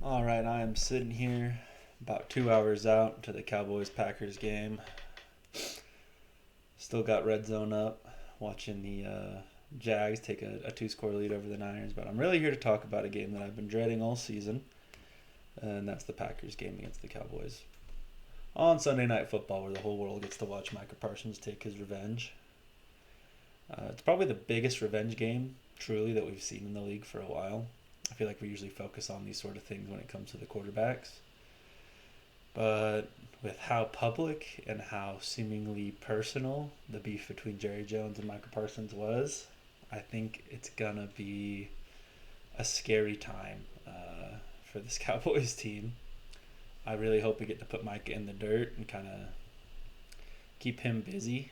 All right, I am sitting here about 2 hours out to the Cowboys Packers game. Still got red zone up, watching the Jags take a two-score lead over the Niners. But I'm really here to talk about a game that I've been dreading all season, and that's the Packers game against the Cowboys on Sunday Night Football, where the whole world gets to watch Micah Parsons take his revenge. It's probably the biggest revenge game, truly, that we've seen in the league for a while. I feel like we usually focus on these sort of things when it comes to the quarterbacks. But with how public and how seemingly personal the beef between Jerry Jones and Micah Parsons was, I think it's going to be a scary time for this Cowboys team. I really hope we get to put Micah in the dirt and kind of keep him busy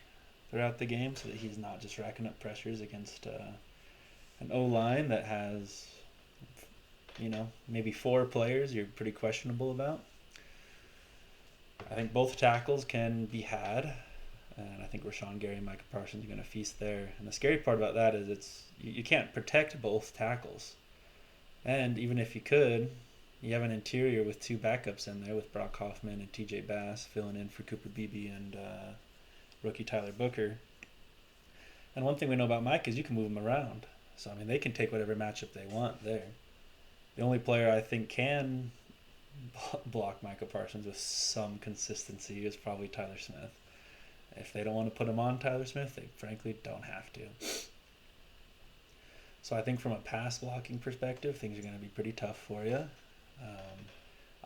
throughout the game so that he's not just racking up pressures against an O-line that has, maybe four players you're pretty questionable about. I think both tackles can be had, and I think Rashawn Gary and Micah Parsons are going to feast there. And the scary part about that is you can't protect both tackles. And even if you could, you have an interior with two backups in there with Brock Hoffman and TJ Bass filling in for Cooper Beebe and rookie Tyler Booker. And one thing we know about Mike is you can move him around. So, they can take whatever matchup they want there. The only player I think can block Micah Parsons with some consistency is probably Tyler Smith. If they don't want to put him on Tyler Smith, they frankly don't have to. So I think from a pass blocking perspective, things are going to be pretty tough for you.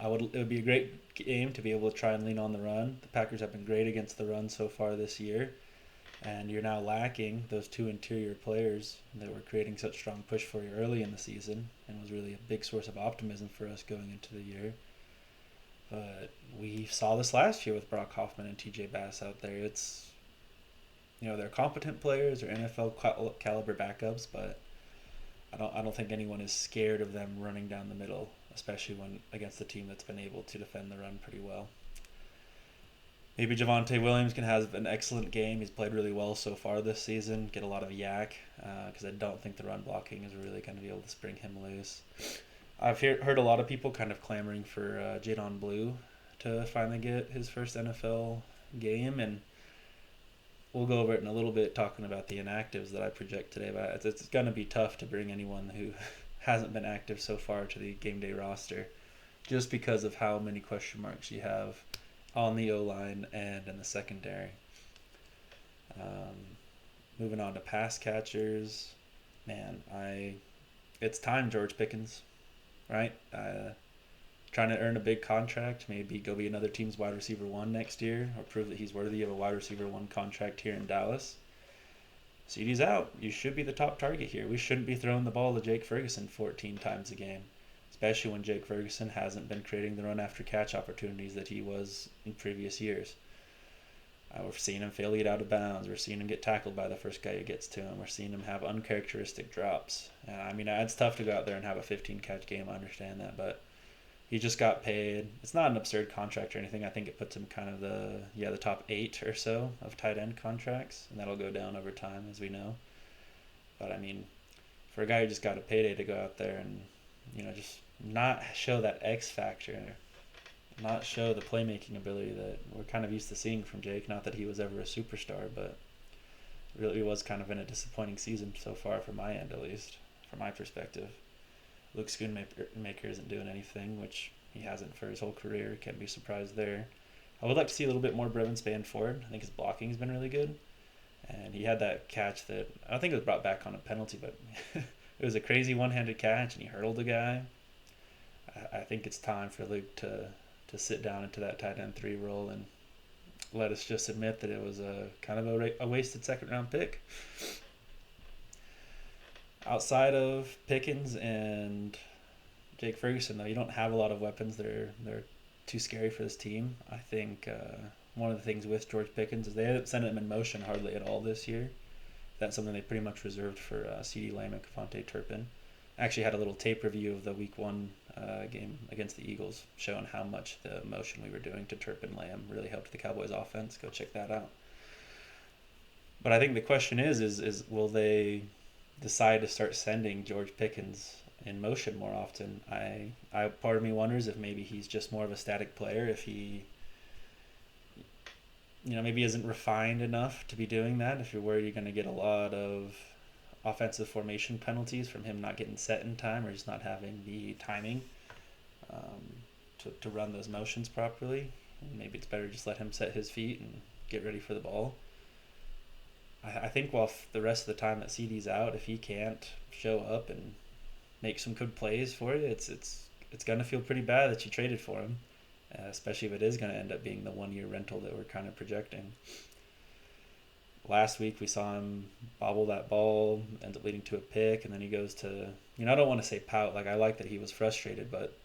It would be a great game to be able to try and lean on the run. The Packers have been great against the run so far this year, and you're now lacking those two interior players that were creating such strong push for you early in the season and was really a big source of optimism for us going into the year. But we saw this last year with Brock Hoffman and TJ Bass out there. They're competent players, they're NFL caliber backups, but I don't think anyone is scared of them running down the middle, especially when against a team that's been able to defend the run pretty well. Maybe Javonte Williams can have an excellent game. He's played really well so far this season. Get a lot of yak because I don't think the run blocking is really going to be able to spring him loose. I've heard a lot of people kind of clamoring for Jadon Blue to finally get his first NFL game, and we'll go over it in a little bit talking about the inactives that I project today. But it's going to be tough to bring anyone who hasn't been active so far to the game day roster just because of how many question marks you have on the O-line and in the secondary. Moving on to pass catchers, it's time, George Pickens, right? Trying to earn a big contract, maybe go be another team's wide receiver one next year, or prove that he's worthy of a wide receiver one contract here in Dallas. CD's out. You should be the top target here. We shouldn't be throwing the ball to Jake Ferguson 14 times a game, especially when Jake Ferguson hasn't been creating the run after catch opportunities that he was in previous years. We're seeing him fail to get out of bounds. We're seeing him get tackled by the first guy who gets to him. We're seeing him have uncharacteristic drops. It's tough to go out there and have a 15-catch game. I understand that, but he just got paid. It's not an absurd contract or anything. I think it puts him kind of the top 8 or so of tight end contracts, and that'll go down over time, as we know. But for a guy who just got a payday to go out there and just not show that X factor, not show the playmaking ability that we're kind of used to seeing from Jake. Not that he was ever a superstar, but really was kind of in a disappointing season so far from my end, at least, from my perspective. Luke Schoonmaker isn't doing anything, which he hasn't for his whole career. Can't be surprised there. I would like to see a little bit more Brevin Spanford. I think his blocking has been really good. And he had that catch that, I don't think it was brought back on a penalty, but it was a crazy one-handed catch, and he hurdled a guy. I think it's time for Luke to sit down into that tight end 3 role and let us just admit that it was a kind of a wasted second-round pick. Outside of Pickens and Jake Ferguson, though, you don't have a lot of weapons. They're too scary for this team. I think one of the things with George Pickens is they haven't sent him in motion hardly at all this year. That's something they pretty much reserved for CeeDee Lamb and Devontae Turpin. I actually had a little tape review of the Week 1 game against the Eagles showing how much the motion we were doing to Turpin Lamb really helped the Cowboys offense. Go check that out. But I think the question is will they decide to start sending George Pickens in motion more often. I part of me wonders if maybe he's just more of a static player, if he maybe isn't refined enough to be doing that. If you're worried you're going to get a lot of offensive formation penalties from him not getting set in time or just not having the timing um, to run those motions properly, maybe it's better just let him set his feet and get ready for the ball. I think while the rest of the time that CD's out, if he can't show up and make some good plays for you, it's gonna feel pretty bad that you traded for him, especially if it is gonna end up being the 1 year rental that we're kind of projecting. Last week we saw him bobble that ball, ends up leading to a pick, and then he goes to I don't want to say pout. Like I like that he was frustrated, but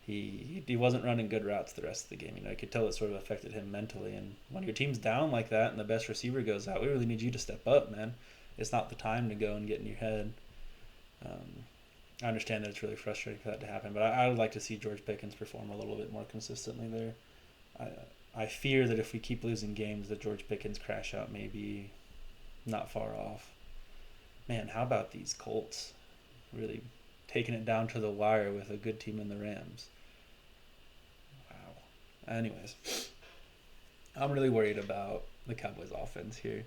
he wasn't running good routes the rest of the game. You could tell it sort of affected him mentally. And when your team's down like that and the best receiver goes out, we really need you to step up, man. It's not the time to go and get in your head. I understand that it's really frustrating for that to happen, but I would like to see George Pickens perform a little bit more consistently there. I fear that if we keep losing games, that George Pickens crash out may be not far off. Man, how about these Colts really taking it down to the wire with a good team in the Rams? Wow. Anyways, I'm really worried about the Cowboys offense here.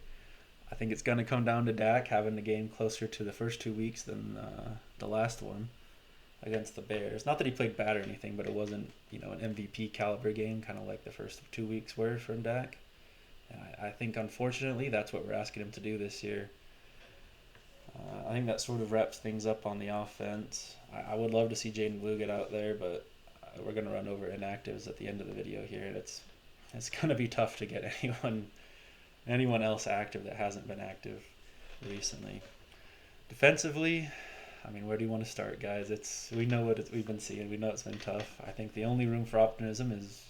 I think it's going to come down to Dak having the game closer to the first 2 weeks than the last one against the Bears. Not that he played bad or anything, but it wasn't, an MVP caliber game, kind of like the first 2 weeks were from Dak. And I think, unfortunately, that's what we're asking him to do this year. I think that sort of wraps things up on the offense. I would love to see Jaden Blue get out there, but we're going to run over inactives at the end of the video here. It's going to be tough to get anyone else active that hasn't been active recently. Defensively, where do you want to start, guys? We know what we've been seeing. We know it's been tough. I think the only room for optimism is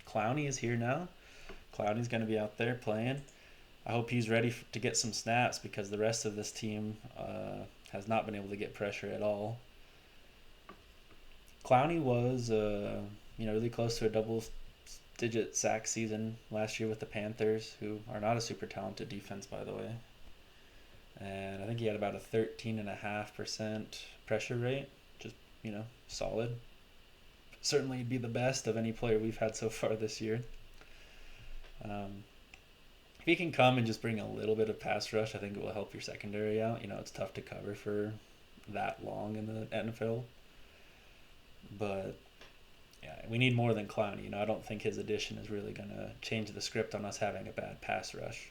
Clowney is here now. Clowney's going to be out there playing. I hope he's ready to get some snaps because the rest of this team has not been able to get pressure at all. Clowney was, really close to a double-digit sack season last year with the Panthers, who are not a super talented defense, by the way. And I think he had about a 13.5% pressure rate, just, solid. Certainly be the best of any player we've had so far this year. If he can come and just bring a little bit of pass rush, I think it will help your secondary out. It's tough to cover for that long in the NFL. But, yeah, we need more than Clowney. I don't think his addition is really going to change the script on us having a bad pass rush.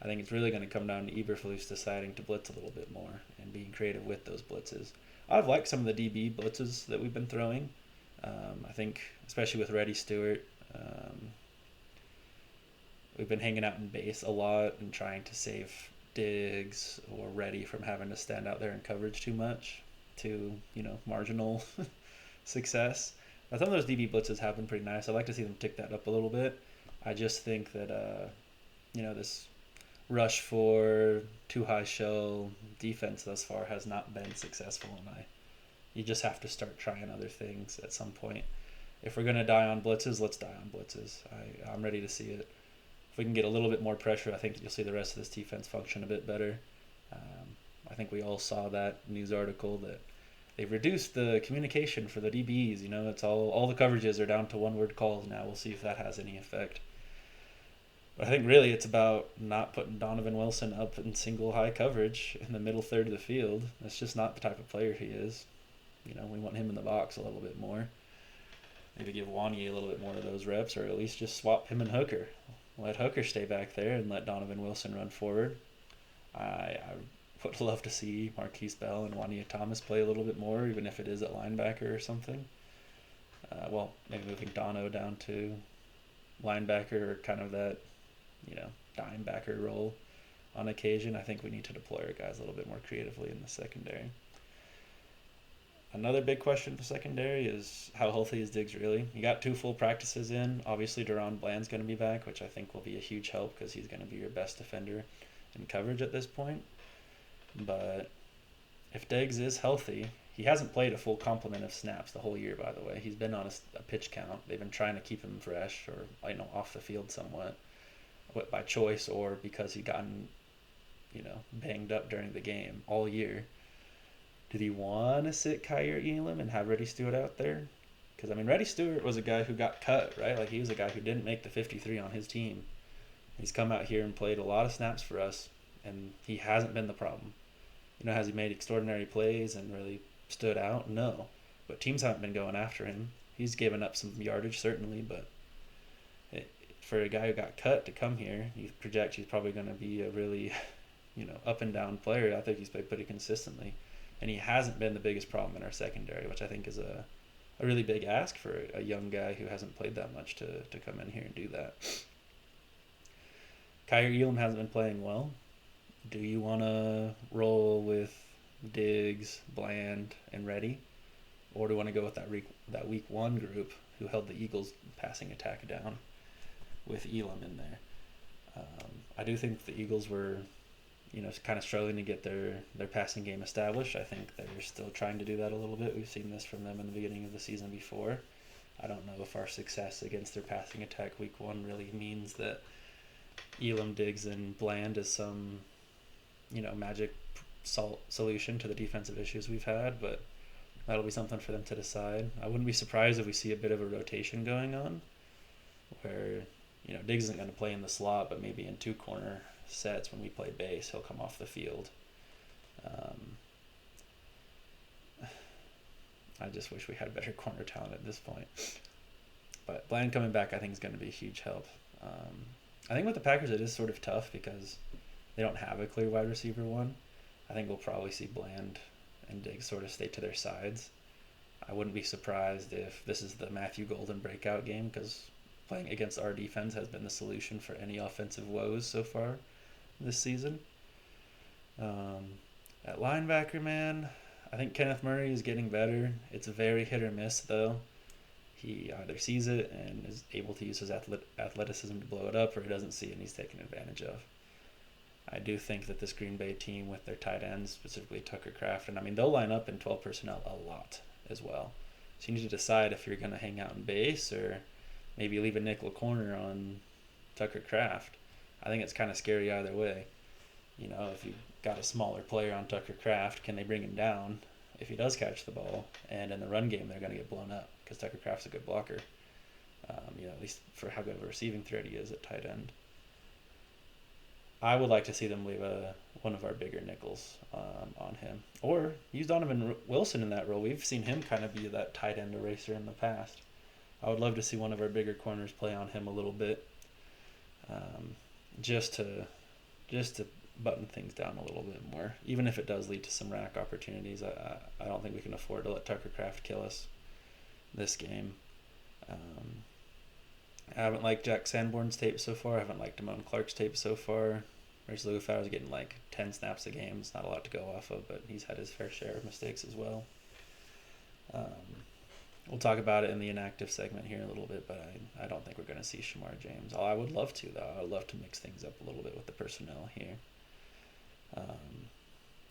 I think it's really going to come down to Eberflus deciding to blitz a little bit more and being creative with those blitzes. I've liked some of the DB blitzes that we've been throwing. I think, especially with Reddy Stewart, we've been hanging out in base a lot and trying to save Diggs or Reddy from having to stand out there in coverage too much to, marginal success. Now, some of those DB blitzes have been pretty nice. I'd like to see them tick that up a little bit. I just think that, this rush for too high shell defense thus far has not been successful, and you just have to start trying other things at some point. If we're going to die on blitzes, let's die on blitzes. I'm ready to see it. If we can get a little bit more pressure, I think you'll see the rest of this defense function a bit better. I think we all saw that news article that they've reduced the communication for the DBs. It's all the coverages are down to one-word calls now. We'll see if that has any effect. But I think really it's about not putting Donovan Wilson up in single high coverage in the middle third of the field. That's just not the type of player he is. We want him in the box a little bit more. Maybe give Wanye a little bit more of those reps, or at least just swap him and Hooker. Let Hooker stay back there and let Donovan Wilson run forward. I would love to see Marquise Bell and Wanye Thomas play a little bit more, even if it is at linebacker or something. Maybe moving Dono down to linebacker or kind of that, dime backer role on occasion. I think we need to deploy our guys a little bit more creatively in the secondary. Another big question for secondary is how healthy is Diggs really? You got 2 full practices in. Obviously, Deron Bland's going to be back, which I think will be a huge help because he's going to be your best defender in coverage at this point. But if Diggs is healthy, he hasn't played a full complement of snaps the whole year, by the way. He's been on a pitch count. They've been trying to keep him fresh or off the field somewhat, by choice or because he'd gotten banged up during the game all year. do you want to sit Kyer Elam and have Reddy Stewart out there? Because, I mean, Reddy Stewart was a guy who got cut, right? Like, he was a guy who didn't make the 53 on his team. He's come out here and played a lot of snaps for us, and he hasn't been the problem. Has he made extraordinary plays and really stood out? No. But teams haven't been going after him. He's given up some yardage, certainly, but for a guy who got cut to come here, you project he's probably going to be a really, up and down player. I think he's played pretty consistently. And he hasn't been the biggest problem in our secondary, which I think is a really big ask for a young guy who hasn't played that much to come in here and do that. Kyer Elam hasn't been playing well. Do you want to roll with Diggs, Bland, and Reddy? Or do you want to go with that week one group who held the Eagles' passing attack down with Elam in there? I do think the Eagles were, kind of struggling to get their passing game established. I think they're still trying to do that a little bit. We've seen this from them in the beginning of the season before. I don't know if our success against their passing attack week one really means that Elam, Diggs, and Bland is some, magic solution to the defensive issues we've had, but that'll be something for them to decide. I wouldn't be surprised if we see a bit of a rotation going on where, Diggs isn't going to play in the slot, but maybe in two corner sets when we play base, he'll come off the field. I just wish we had better corner talent at this point. But Bland coming back, I think, is going to be a huge help. I think with the Packers, it is sort of tough because they don't have a clear wide receiver one. I think we'll probably see Bland and Diggs sort of stay to their sides. I wouldn't be surprised if this is the Matthew Golden breakout game because playing against our defense has been the solution for any offensive woes so far this season. At linebacker, man, I think Kenneth Murray is getting better. It's a very hit or miss, though. He either sees it and is able to use his athleticism to blow it up, or he doesn't see it and he's taken advantage of. I do think that this Green Bay team with their tight ends, specifically Tucker Kraft, and they'll line up in 12 personnel a lot as well. So you need to decide if you're going to hang out in base or maybe leave a nickel corner on Tucker Kraft. I think it's kind of scary either way. If you got a smaller player on Tucker Kraft, can they bring him down if he does catch the ball? And in the run game, they're going to get blown up because Tucker Kraft's a good blocker. At least for how good of a receiving threat he is at tight end. I would like to see them leave one of our bigger nickels on him. Or use Donovan Wilson in that role. We've seen him kind of be that tight end eraser in the past. I would love to see one of our bigger corners play on him a little bit. Just to button things down a little bit more. Even if it does lead to some rack opportunities, I don't think we can afford to let Tucker Kraft kill us this game. I haven't liked Jack Sanborn's tape so far. I haven't liked Damone Clark's tape so far. Rich Lugafauer's getting like 10 snaps a game. It's not a lot to go off of, but he's had his fair share of mistakes as well. We'll talk about it in the inactive segment here in a little bit, but I don't think we're going to see Shamar James. I would love to, though. I would love to mix things up a little bit with the personnel here.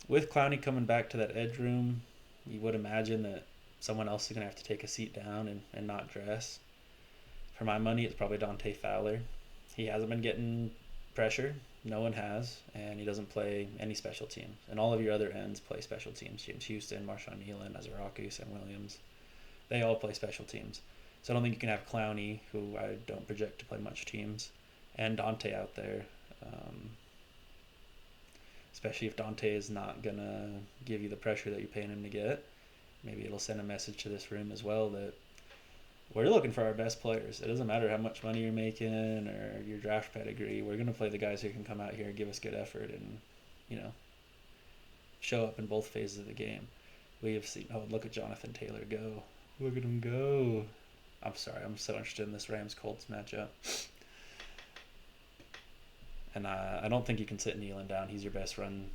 With Clowney coming back to that edge room, you would imagine that someone else is going to have to take a seat down and not dress. For my money, it's probably Dante Fowler. He hasn't been getting pressure. No one has, and he doesn't play any special teams. And all of your other ends play special teams. James Houston, Marshawn Nealon, Azaraku, Sam Williams. They all play special teams. So I don't think you can have Clowney, who I don't project to play much teams, and Dante out there. Especially if Dante is not going to give you the pressure that you're paying him to get. Maybe it'll send a message to this room as well that we're looking for our best players. It doesn't matter how much money you're making or your draft pedigree. We're going to play the guys who can come out here and give us good effort and, show up in both phases of the game. We have seen, look at Jonathan Taylor go. Look at him go. I'm sorry, I'm so interested in this Rams-Colts matchup. And I don't think you can sit Nealon down. He's your best run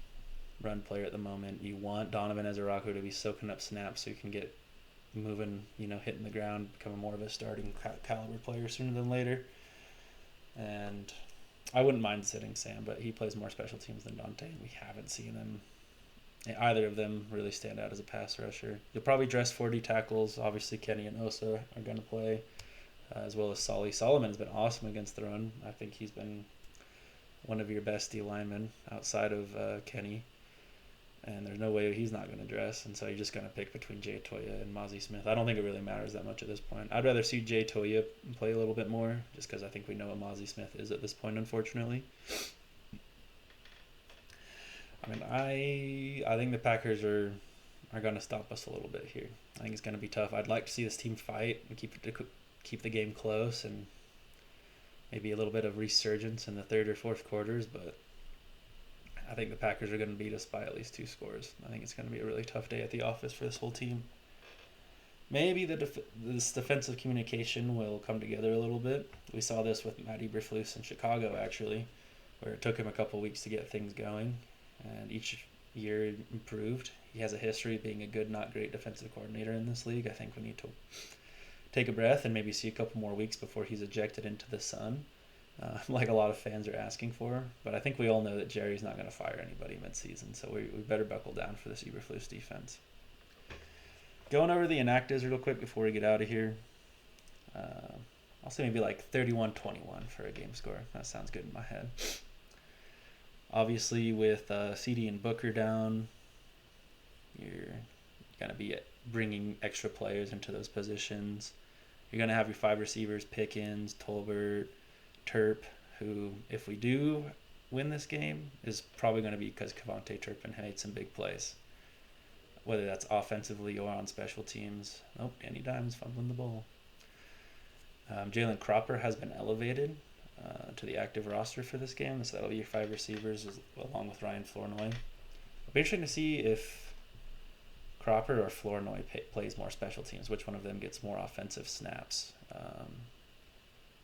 player at the moment. You want Donovan Azaraku to be soaking up snaps so you can get moving, hitting the ground, becoming more of a starting caliber player sooner than later. And I wouldn't mind sitting Sam, but he plays more special teams than Dante, and we haven't seen either of them really stand out as a pass rusher. You'll probably dress 40 tackles. Obviously, Kenny and Osa are going to play, as well as Solly. Solomon's been awesome against the run. I think he's been one of your best D linemen outside of Kenny. and there's no way he's not going to dress, and so you're just going to pick between Jay Toya and Mozzie Smith. I don't think it really matters that much at this point. I'd rather see Jay Toya play a little bit more, just because I think we know what Mozzie Smith is at this point, unfortunately. I mean, I think the Packers are going to stop us a little bit here. I think it's going to be tough. I'd like to see this team fight and keep the game close, and maybe a little bit of resurgence in the third or fourth quarters, but I think the Packers are going to beat us by at least 2 scores. I think it's going to be a really tough day at the office for this whole team. Maybe this defensive communication will come together a little bit. We saw this with Matt Eberflus in Chicago, actually, where it took him a couple weeks to get things going, and each year improved. He has a history of being a good, not great defensive coordinator in this league. I think we need to take a breath and maybe see a couple more weeks before he's ejected into the sun, like a lot of fans are asking for. But I think we all know that Jerry's not going to fire anybody midseason, so we better buckle down for this Eberflus defense. Going over the inactives real quick before we get out of here. I'll say maybe like 31-21 for a game score. That sounds good in my head. Obviously, with CD and Booker down, you're going to be bringing extra players into those positions. You're going to have your 5 receivers, Pickens, Tolbert, Turp, who, if we do win this game, is probably going to be because Kevontae Turpin made some big plays, whether that's offensively or on special teams. Oh, Danny Dimes fumbling the ball. Jalen Cropper has been elevated to the active roster for this game, so that'll be your 5 receivers along with Ryan Flournoy. It'll be interesting to see if Cropper or Flournoy plays more special teams, which one of them gets more offensive snaps.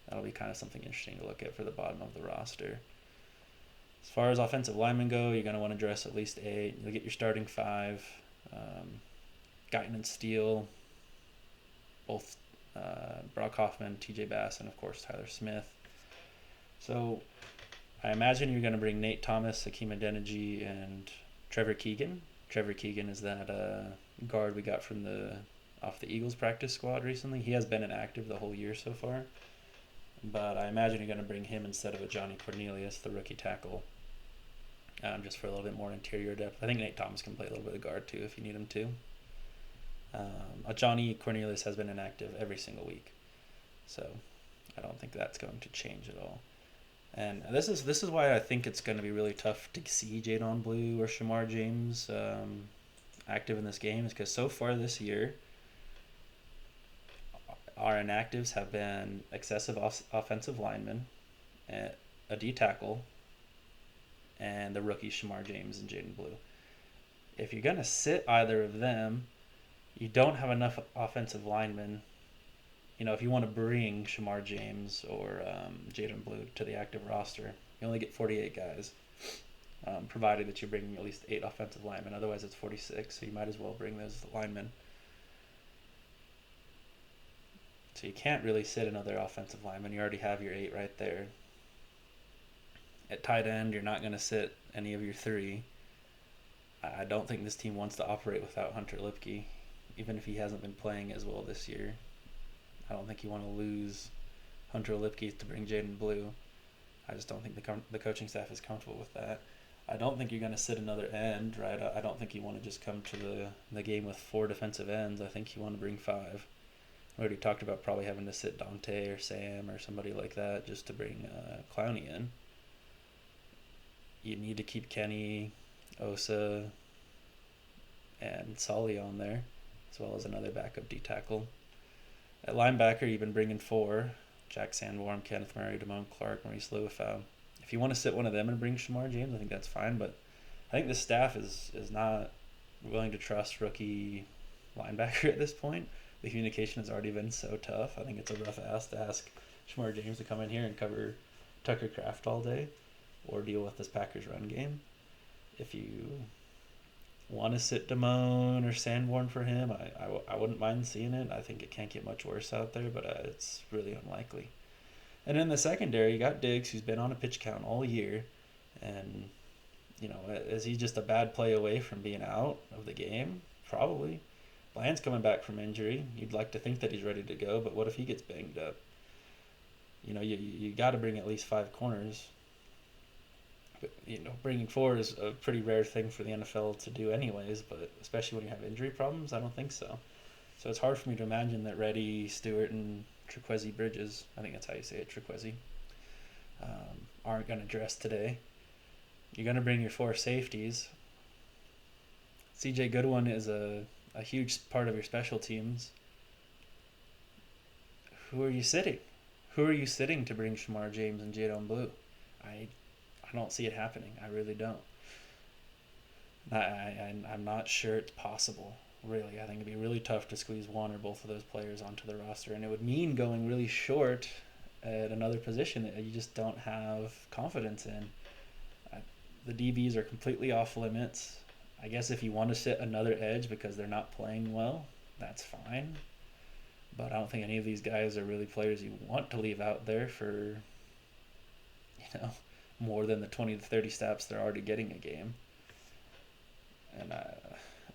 That'll be kind of something interesting to look at for the bottom of the roster. As far as offensive linemen go, you're going to want to dress at least 8. You'll get your starting 5. Guyton and Steele, both Brock Hoffman, TJ Bass, and of course Tyler Smith. So I imagine you're going to bring Nate Thomas, Hakeem Adeniji, and Trevor Keegan. Trevor Keegan is that guard we got from off the Eagles practice squad recently. He has been inactive the whole year so far, but I imagine you're going to bring him instead of a Johnny Cornelius, the rookie tackle, just for a little bit more interior depth. I think Nate Thomas can play a little bit of guard too if you need him to. Johnny Cornelius has been inactive every single week, so I don't think that's going to change at all. And this is why I think it's going to be really tough to see Jadon Blue or Shamar James active in this game, is because so far this year, our inactives have been excessive offensive linemen, a D tackle, and the rookie Shamar James and Jadon Blue. If you're going to sit either of them, you don't have enough offensive linemen. If you want to bring Shamar James or Jadon Blue to the active roster, you only get 48 guys, provided that you're bringing at least 8 offensive linemen. Otherwise, it's 46, so you might as well bring those linemen. So you can't really sit another offensive lineman. You already have your 8 right there. At tight end, you're not going to sit any of your 3. I don't think this team wants to operate without Hunter Lipke, even if he hasn't been playing as well this year. I don't think you want to lose Hunter Lipke to bring Jadon Blue. I just don't think the coaching staff is comfortable with that. I don't think you're going to sit another end, right? I don't think you want to just come to the game with 4 defensive ends. I think you want to bring 5. We already talked about probably having to sit Dante or Sam or somebody like that just to bring Clowney in. You need to keep Kenny, Osa, and Solly on there, as well as another backup D tackle. At linebacker, you've been bringing 4: Jack Sandworm, Kenneth Murray, Damone Clark, Maurice Luafau. If you want to sit one of them and bring Shamar James, I think that's fine, but I think the staff is not willing to trust rookie linebacker at this point. The communication has already been so tough. I think it's a rough ask to ask Shamar James to come in here and cover Tucker Kraft all day or deal with this Packers run game. If you want to sit Damone or Sanborn for him, I wouldn't mind seeing it. I think it can't get much worse out there, but it's really unlikely. And in the secondary, you got Diggs, who's been on a pitch count all year, and is he just a bad play away from being out of the game? Probably. Bland's coming back from injury. You'd like to think that he's ready to go, but what if he gets banged up? You got to bring at least 5 corners. Bringing four is a pretty rare thing for the NFL to do, anyways. But especially when you have injury problems, I don't think so. So it's hard for me to imagine that Reddy, Stewart, and Trequezi Bridges, I think that's how you say it, Trequezi, aren't going to dress today. You're going to bring your four safeties. CJ Goodwin is a huge part of your special teams. Who are you sitting? Who are you sitting to bring Shamar James and Jadon Blue? I don't see it happening. I really don't. I'm not sure it's possible. Really, I think it'd be really tough to squeeze one or both of those players onto the roster, and it would mean going really short at another position that you just don't have confidence in. The DBs are completely off limits. I guess if you want to sit another edge because they're not playing well, that's fine. But I don't think any of these guys are really players you want to leave out there for, more than the 20 to 30 snaps they're already getting a game. And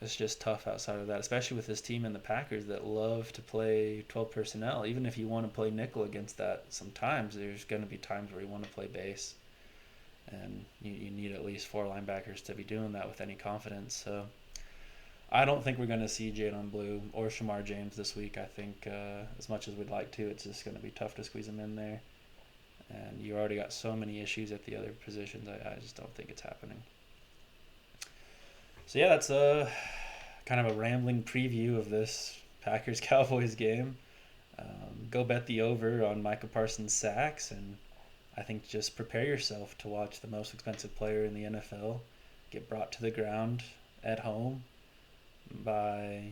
it's just tough outside of that, especially with this team and the Packers that love to play 12 personnel. Even if you want to play nickel against that, sometimes there's going to be times where you want to play base. And you need at least four linebackers to be doing that with any confidence. So I don't think we're going to see Jadon Blue or Shamar James this week. I think as much as we'd like to, it's just going to be tough to squeeze them in there. And you already got so many issues at the other positions. I just don't think it's happening. So yeah, that's kind of a rambling preview of this Packers-Cowboys game. Go bet the over on Micah Parsons' sacks, and I think just prepare yourself to watch the most expensive player in the NFL get brought to the ground at home by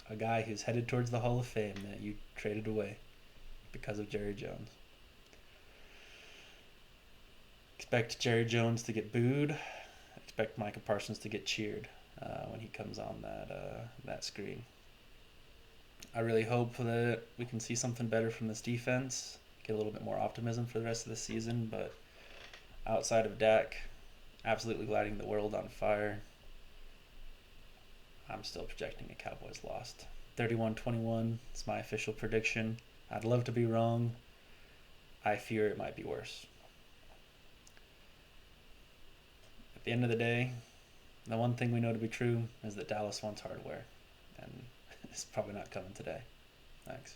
a guy who's headed towards the Hall of Fame that you traded away because of Jerry Jones. Expect Jerry Jones to get booed. Expect Micah Parsons to get cheered when he comes on that screen. I really hope that we can see something better from this defense, get a little bit more optimism for the rest of the season, but outside of Dak absolutely lighting the world on fire, I'm still projecting a Cowboys loss. 31-21 is my official prediction. I'd love to be wrong. I fear it might be worse. At the end of the day, the one thing we know to be true is that Dallas wants hardware, and it's probably not coming today. Thanks.